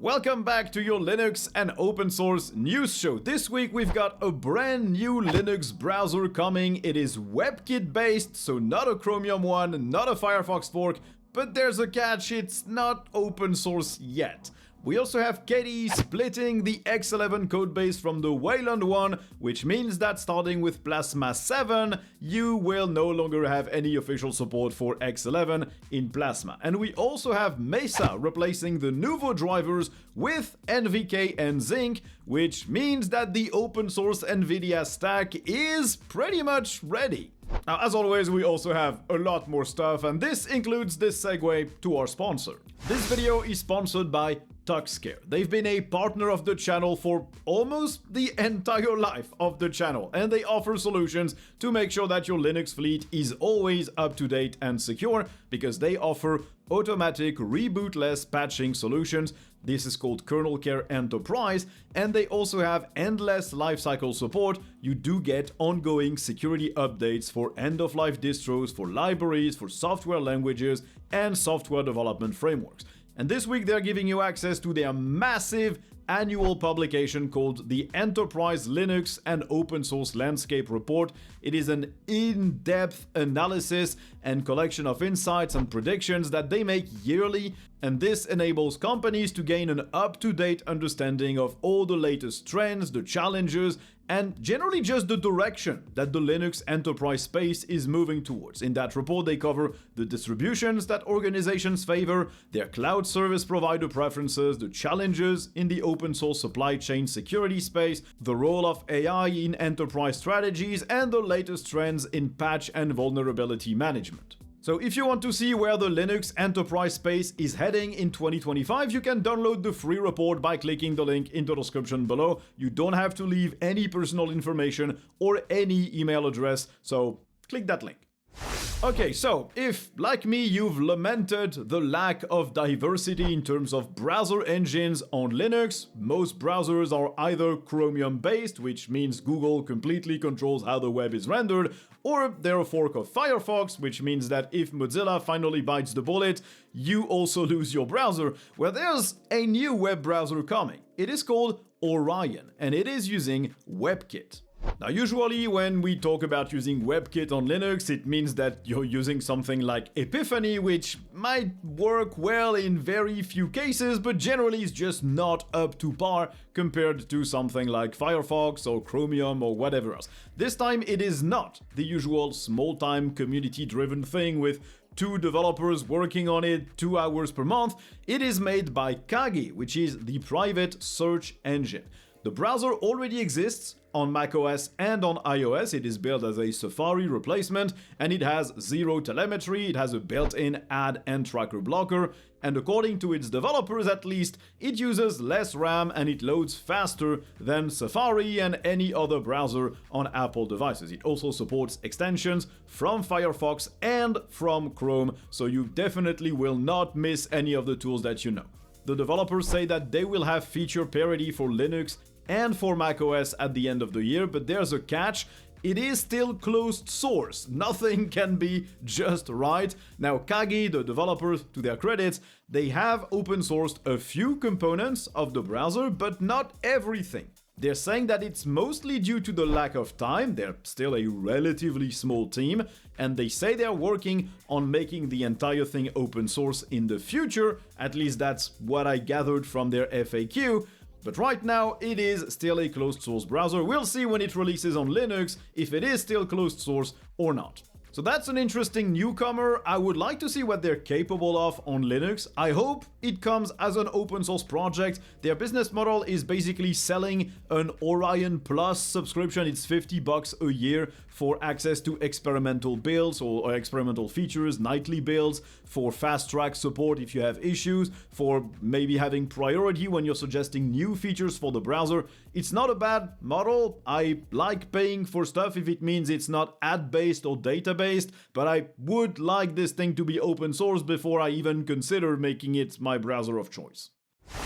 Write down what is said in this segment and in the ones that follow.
Welcome back to your Linux and open source news show. This week we've got a brand new Linux browser coming. It is Webkit based, so not a Chromium one, not a Firefox fork, but there's a catch, it's not open source yet. We also have KDE splitting the X11 codebase from the Wayland one, which means that starting with Plasma 7, you will no longer have any official support for X11 in Plasma. And we also have Mesa replacing the Nouveau drivers with NVK and Zinc, which means that the open source NVIDIA stack is pretty much ready. Now, as always, we also have a lot more stuff, and this includes this segue to our sponsor. This video is sponsored by TuxCare. They've been a partner of the channel for almost the entire life of the channel, and they offer solutions to make sure that your Linux fleet is always up to date and secure, because they offer automatic rebootless patching solutions. This is called Kernel Care Enterprise, and they also have endless lifecycle support. You do get ongoing security updates for end-of-life distros, for libraries, for software languages, and software development frameworks. And this week they're giving you access to their massive annual publication called the Enterprise Linux and Open Source Landscape Report. It is an in-depth analysis and collection of insights and predictions that they make yearly, and this enables companies to gain an up-to-date understanding of all the latest trends, the challenges, and generally just the direction that the Linux enterprise space is moving towards. In that report, they cover the distributions that organizations favor, their cloud service provider preferences, the challenges in the open source supply chain security space, the role of AI in enterprise strategies, and the latest trends in patch and vulnerability management. So if you want to see where the Linux enterprise space is heading in 2025, you can download the free report by clicking the link in the description below. You don't have to leave any personal information or any email address, so click that link. Okay, so if, like me, you've lamented the lack of diversity in terms of browser engines on Linux, most browsers are either Chromium-based, which means Google completely controls how the web is rendered, or they're a fork of Firefox, which means that if Mozilla finally bites the bullet, you also lose your browser. Well, there's a new web browser coming. It is called Orion, and it is using Webkit. Now, usually when we talk about using Webkit on Linux, it means that you're using something like Epiphany, which might work well in very few cases, but generally is just not up to par compared to something like Firefox or Chromium or whatever else. This time it is not the usual small-time community-driven thing with 2 developers working on it 2 hours per month. It is made by KDE, which is the private search engine. The browser already exists on macOS and on iOS. It is built as a Safari replacement, and it has zero telemetry, it has a built-in ad and tracker blocker, and according to its developers at least, it uses less RAM and it loads faster than Safari and any other browser on Apple devices. It also supports extensions from Firefox and from Chrome, so you definitely will not miss any of the tools that you know. The developers say that they will have feature parity for Linux and for macOS at the end of the year, but there's a catch. It is still closed source. Nothing can be just right. Now, KDE, the developers, to their credits, they have open sourced a few components of the browser, but not everything. They're saying that it's mostly due to the lack of time. They're still a relatively small team, and they say they're working on making the entire thing open source in the future. At least that's what I gathered from their FAQ. But right now, it is still a closed source browser. We'll see when it releases on Linux if it is still closed source or not. So that's an interesting newcomer. I would like to see what they're capable of on Linux. I hope it comes as an open source project. Their business model is basically selling an Orion Plus subscription. It's $50 a year for access to experimental builds or experimental features, nightly builds, for fast track support if you have issues, for maybe having priority when you're suggesting new features for the browser. It's not a bad model. I like paying for stuff if it means it's not ad-based or data-based, but I would like this thing to be open source before I even consider making it my browser of choice.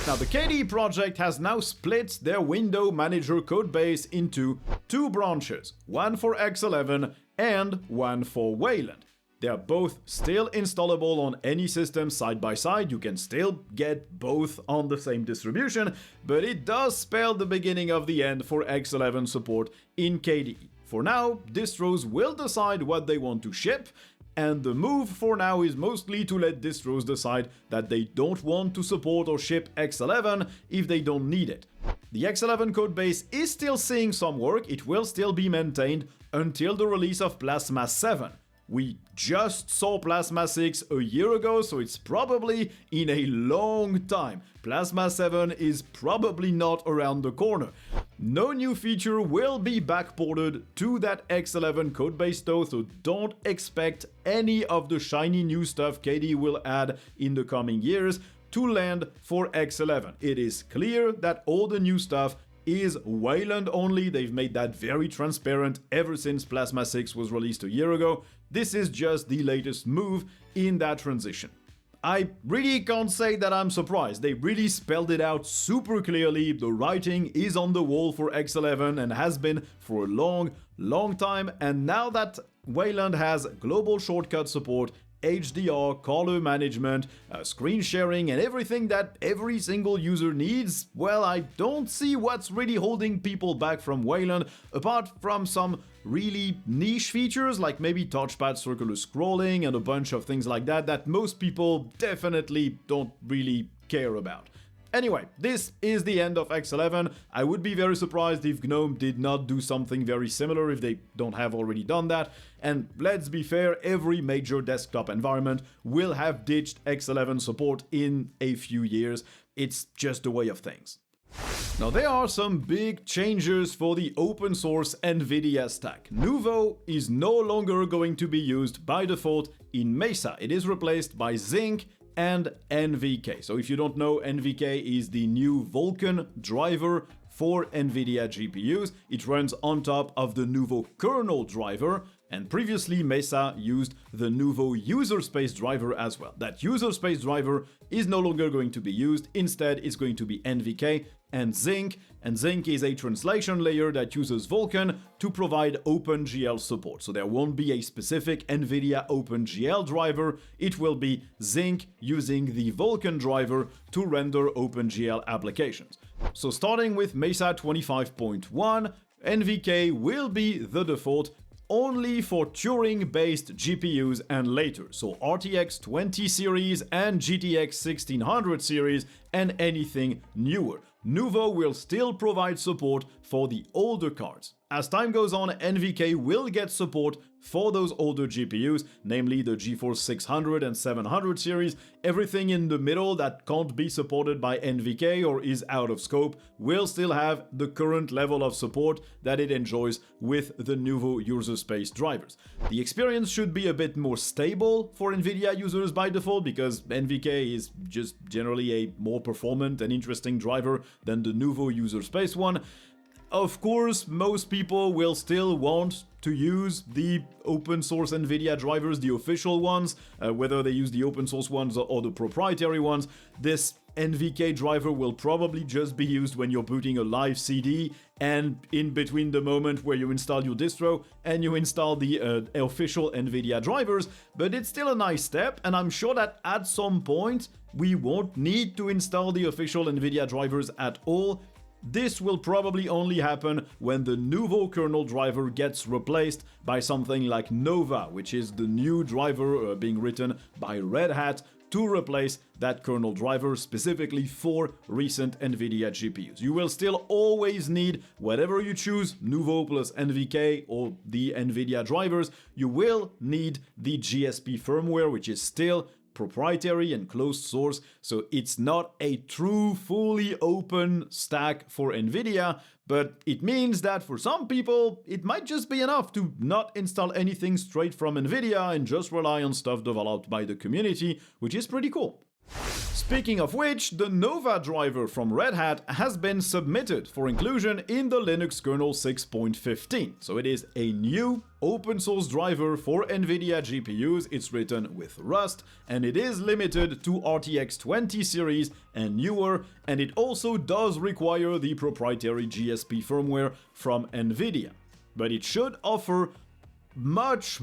Now, the KDE project has now split their window manager codebase into 2 branches, one for X11 and one for Wayland. They are both still installable on any system side by side. You can still get both on the same distribution, but it does spell the beginning of the end for X11 support in KDE. For now, distros will decide what they want to ship, and the move for now is mostly to let distros decide that they don't want to support or ship X11 if they don't need it. The X11 codebase is still seeing some work. It will still be maintained until the release of Plasma 7. We just saw Plasma 6 a year ago, so it's probably in a long time. Plasma 7 is probably not around the corner. No new feature will be backported to that X11 codebase though, so don't expect any of the shiny new stuff KDE will add in the coming years to land for X11. It is clear that all the new stuff is Wayland only. They've made that very transparent ever since Plasma 6 was released a year ago. This is just the latest move in that transition. I really can't say that I'm surprised. They really spelled it out super clearly. The writing is on the wall for X11 and has been for a long time. And now that Wayland has global shortcut support, HDR, color management, screen sharing, and everything that every single user needs, well, I don't see what's really holding people back from Wayland, apart from some really niche features like maybe touchpad circular scrolling and a bunch of things like that that most people definitely don't really care about. Anyway, this is the end of X11. I would be very surprised if GNOME did not do something very similar, if they don't have already done that. And let's be fair, every major desktop environment will have ditched X11 support in a few years. It's just the way of things. Now, there are some big changes for the open source NVIDIA stack. Nouveau is no longer going to be used by default in Mesa. It is replaced by Zinc and NVK. So if you don't know, NVK is the new Vulkan driver for NVIDIA GPUs. It runs on top of the Nouveau kernel driver, and previously Mesa used the Nouveau user space driver as well. That user space driver is no longer going to be used. Instead, it's going to be NVK and Zinc is a translation layer that uses Vulkan to provide OpenGL support. So there won't be a specific NVIDIA OpenGL driver, it will be Zinc using the Vulkan driver to render OpenGL applications. So starting with Mesa 25.1, NVK will be the default only for Turing-based GPUs and later, so RTX 20 series and GTX 1600 series and anything newer. Nouveau will still provide support for the older cards. As time goes on, NVK will get support for those older GPUs, namely the GeForce 600 and 700 series. Everything in the middle that can't be supported by NVK or is out of scope will still have the current level of support that it enjoys with the Nouveau user space drivers. The experience should be a bit more stable for NVIDIA users by default because NVK is just generally a more performant and interesting driver than the Nouveau user space one. Of course, most people will still want to use the open source NVIDIA drivers, the official ones, whether they use the open source ones or the proprietary ones. This NVK driver will probably just be used when you're booting a live CD and in between the moment where you install your distro and you install the official NVIDIA drivers, but it's still a nice step, and I'm sure that at some point we won't need to install the official NVIDIA drivers at all. This will probably only happen when the Nouveau kernel driver gets replaced by something like Nova, which is the new driver being written by Red Hat to replace that kernel driver specifically for recent NVIDIA GPUs. You will still always need, whatever you choose, Nouveau plus NVK or the NVIDIA drivers, you will need the GSP firmware, which is still proprietary and closed source, so it's not a true fully open stack for NVIDIA, but it means that for some people it might just be enough to not install anything straight from NVIDIA and just rely on stuff developed by the community, which is pretty cool. Speaking of which, the Nova driver from Red Hat has been submitted for inclusion in the Linux kernel 6.15. So it is a new open source driver for NVIDIA GPUs. It's written with Rust and it is limited to RTX 20 series and newer, and it also does require the proprietary GSP firmware from NVIDIA. But it should offer much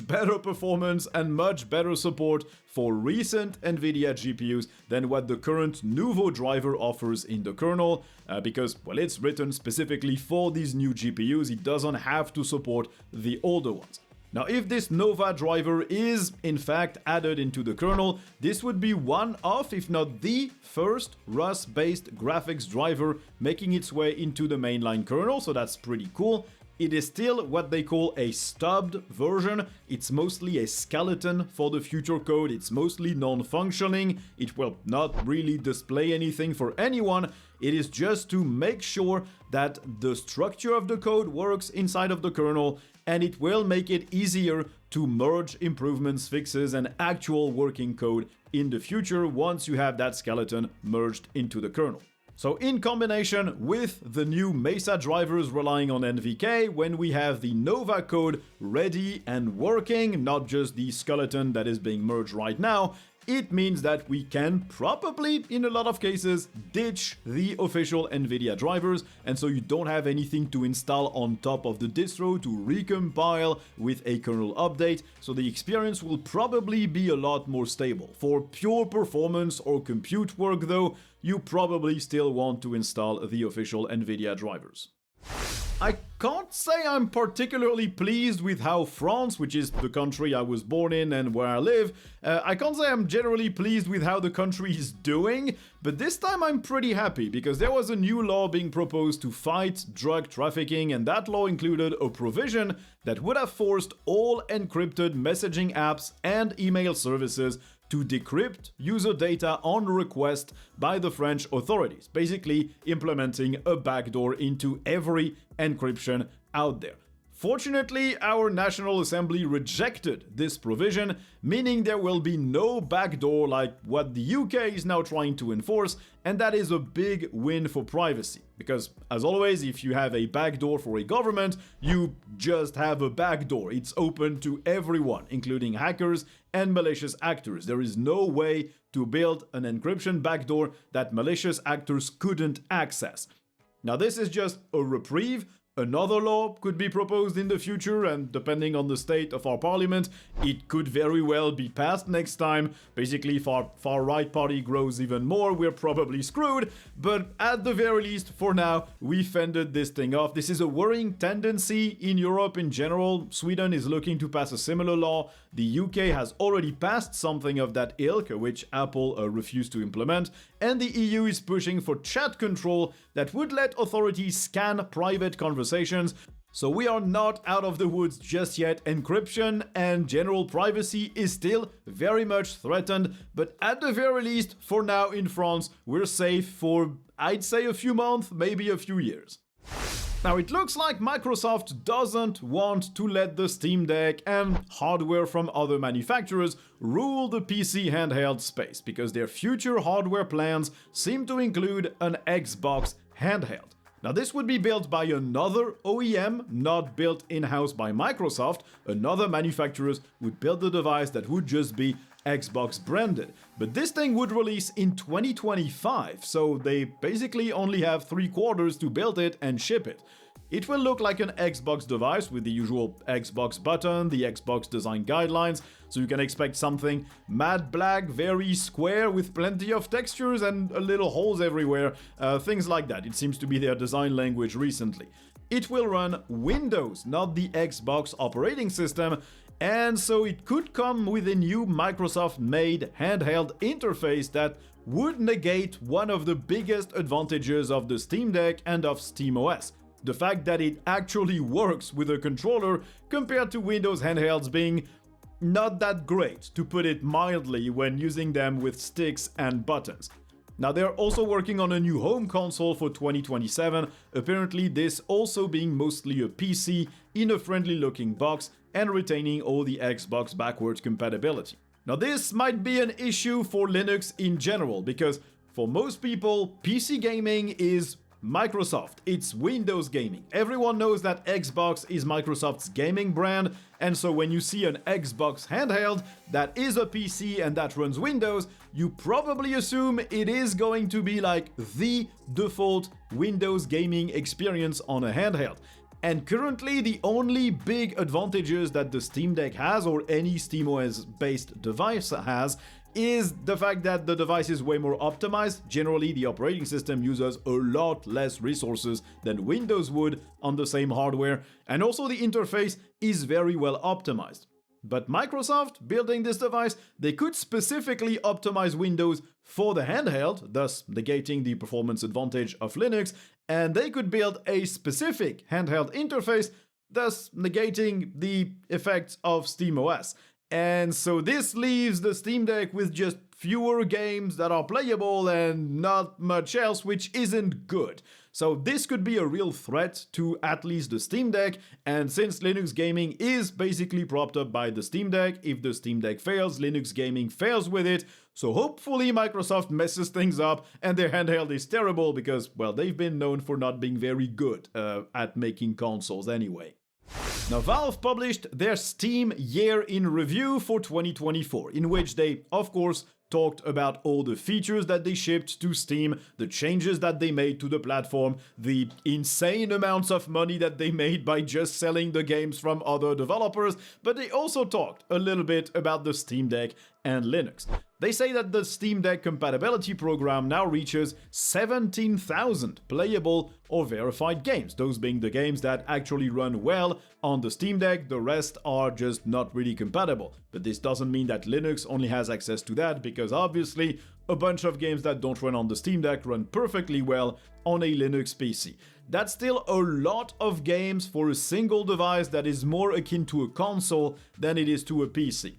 better performance and much better support for recent NVIDIA GPUs than what the current Nouveau driver offers in the kernel, because, well, it's written specifically for these new GPUs, it doesn't have to support the older ones. Now, if this Nova driver is in fact added into the kernel, this would be one of, if not the first Rust-based graphics driver making its way into the mainline kernel, so that's pretty cool. It is still what they call a stubbed version. It's mostly a skeleton for the future code. It's mostly non-functioning. It will not really display anything for anyone. It is just to make sure that the structure of the code works inside of the kernel, and it will make it easier to merge improvements, fixes, and actual working code in the future once you have that skeleton merged into the kernel. So in combination with the new Mesa drivers relying on NVK, when we have the Nova code ready and working, not just the skeleton that is being merged right now, it means that we can probably, in a lot of cases, ditch the official NVIDIA drivers, and so you don't have anything to install on top of the distro to recompile with a kernel update, so the experience will probably be a lot more stable. For pure performance or compute work though, you probably still want to install the official NVIDIA drivers. I can't say I'm particularly pleased with how France, which is the country I was born in and where I live, I can't say I'm generally pleased with how the country is doing, but this time I'm pretty happy because there was a new law being proposed to fight drug trafficking, and that law included a provision that would have forced all encrypted messaging apps and email services to decrypt user data on request by the French authorities, basically implementing a backdoor into every encryption out there. Fortunately, our National Assembly rejected this provision, meaning there will be no backdoor like what the UK is now trying to enforce, and that is a big win for privacy. Because, as always, if you have a backdoor for a government, you just have a backdoor. It's open to everyone, including hackers and malicious actors. There is no way to build an encryption backdoor that malicious actors couldn't access. Now, this is just a reprieve. Another law could be proposed in the future, and depending on the state of our parliament, it could very well be passed next time. Basically, if our far-right party grows even more, we're probably screwed, but at the very least, for now, we fended this thing off. This is a worrying tendency in Europe in general. Sweden is looking to pass a similar law. The UK has already passed something of that ilk, which Apple refused to implement, and the EU is pushing for chat control that would let authorities scan private conversations. So we are not out of the woods just yet. Encryption and general privacy is still very much threatened, but at the very least, for now in France, we're safe for, I'd say, a few months, maybe a few years. Now, it looks like Microsoft doesn't want to let the Steam Deck and hardware from other manufacturers rule the PC handheld space, because their future hardware plans seem to include an Xbox handheld. Now, this would be built by another OEM, not built in-house by Microsoft. Another manufacturer would build the device that would just be Xbox branded. But this thing would release in 2025, so they basically only have 3 quarters to build it and ship it. It will look like an Xbox device with the usual Xbox button, the Xbox design guidelines, so you can expect something matte black, very square with plenty of textures and little holes everywhere, things like that. It seems to be their design language recently. It will run Windows, not the Xbox operating system, and so it could come with a new Microsoft-made handheld interface that would negate one of the biggest advantages of the Steam Deck and of SteamOS. The fact that it actually works with a controller compared to Windows handhelds being not that great, to put it mildly, when using them with sticks and buttons. Now, they're also working on a new home console for 2027, apparently this also being mostly a PC in a friendly looking box and retaining all the Xbox backwards compatibility. Now, this might be an issue for Linux in general, because for most people, PC gaming is Microsoft, it's Windows gaming. Everyone knows that Xbox is Microsoft's gaming brand, and so when you see an Xbox handheld that is a PC and that runs Windows, you probably assume it is going to be like the default Windows gaming experience on a handheld. And currently the only big advantages that the Steam Deck has, or any SteamOS based device has, is the fact that the device is way more optimized. Generally, the operating system uses a lot less resources than Windows would on the same hardware, and also the interface is very well optimized. But Microsoft, building this device, they could specifically optimize Windows for the handheld, thus negating the performance advantage of Linux, and they could build a specific handheld interface, thus negating the effects of SteamOS. And so this leaves the Steam Deck with just fewer games that are playable and not much else, which isn't good. So this could be a real threat to at least the Steam Deck, and since Linux gaming is basically propped up by the Steam Deck, if the Steam Deck fails, Linux gaming fails with it. So hopefully Microsoft messes things up and their handheld is terrible because, well, they've been known for not being very good at making consoles anyway. Now, Valve published their Steam Year in Review for 2024, in which they, of course, talked about all the features that they shipped to Steam, the changes that they made to the platform, the insane amounts of money that they made by just selling the games from other developers, but they also talked a little bit about the Steam Deck and Linux. They say that the Steam Deck compatibility program now reaches 17,000 playable or verified games, those being the games that actually run well on the Steam Deck. The rest are just not really compatible. But this doesn't mean that Linux only has access to that, because obviously a bunch of games that don't run on the Steam Deck run perfectly well on a Linux PC. That's still a lot of games for a single device that is more akin to a console than it is to a PC.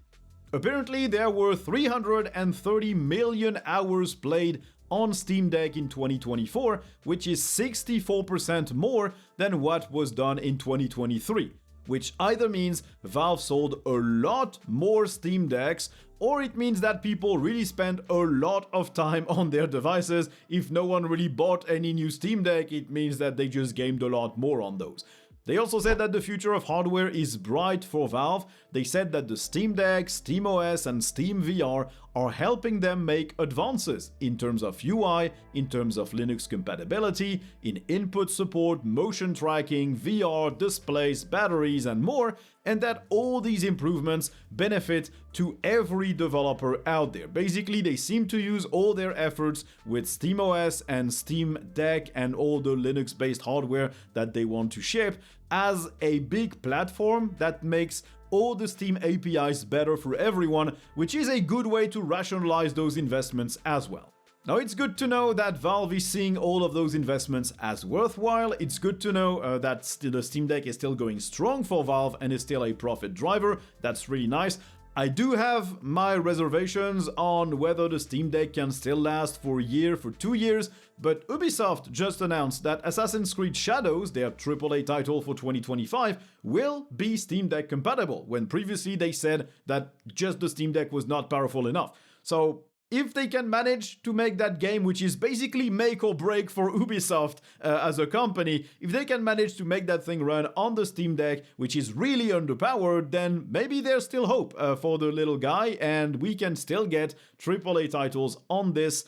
Apparently, there were 330 million hours played on Steam Deck in 2024, which is 64% more than what was done in 2023, which either means Valve sold a lot more Steam Decks, or it means that people really spent a lot of time on their devices. If no one really bought any new Steam Deck, it means that they just gamed a lot more on those. They also said that the future of hardware is bright for Valve. They said that the Steam Deck, SteamOS, and Steam VR are helping them make advances in terms of UI, in terms of Linux compatibility, in input support, motion tracking, VR, displays, batteries, and more, and that all these improvements benefit to every developer out there. Basically, they seem to use all their efforts with SteamOS and Steam Deck and all the Linux-based hardware that they want to ship as a big platform that makes all the Steam APIs better for everyone, which is a good way to rationalize those investments as well. Now, it's good to know that Valve is seeing all of those investments as worthwhile. It's good to know that the Steam Deck is still going strong for Valve and is still a profit driver. That's really nice. I do have my reservations on whether the Steam Deck can still last for a year, for 2 years, but Ubisoft just announced that Assassin's Creed Shadows, their AAA title for 2025, will be Steam Deck compatible, when previously they said that just the Steam Deck was not powerful enough. So if they can manage to make that game, which is basically make or break for Ubisoft as a company, if they can manage to make that thing run on the Steam Deck, which is really underpowered, then maybe there's still hope for the little guy, and we can still get AAA titles on this.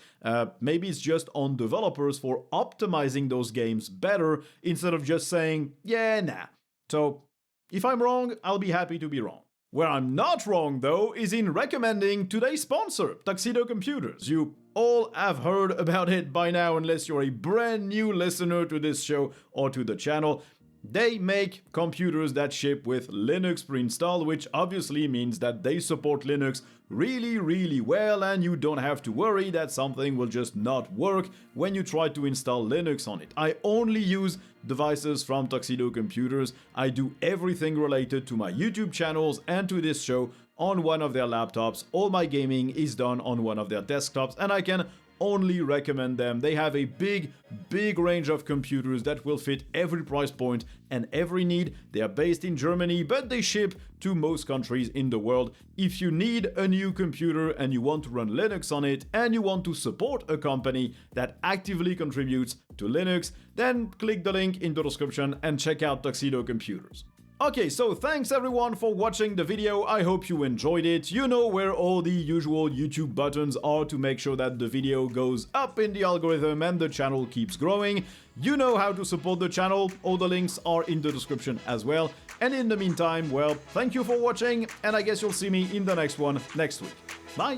Maybe it's just on developers for optimizing those games better, instead of just saying, yeah, nah. So if I'm wrong, I'll be happy to be wrong. Where I'm not wrong, though, is in recommending today's sponsor, Tuxedo Computers. You all have heard about it by now, unless you're a brand new listener to this show or to the channel. They make computers that ship with Linux pre-installed, which obviously means that they support Linux really, really well, and you don't have to worry that something will just not work when you try to install Linux on it. I only use devices from Tuxedo Computers. I do everything related to my YouTube channels and to this show on one of their laptops. All my gaming is done on one of their desktops, and I can only recommend them. They have a big range of computers that will fit every price point and every need. They are based in Germany, but they ship to most countries in the world. If you need a new computer and you want to run Linux on it, and you want to support a company that actively contributes to Linux, then click the link in the description and check out Tuxedo Computers. Okay, so thanks everyone for watching the video, I hope you enjoyed it. You know where all the usual YouTube buttons are to make sure that the video goes up in the algorithm and the channel keeps growing. You know how to support the channel, all the links are in the description as well. And in the meantime, well, thank you for watching, and I guess you'll see me in the next one next week. Bye!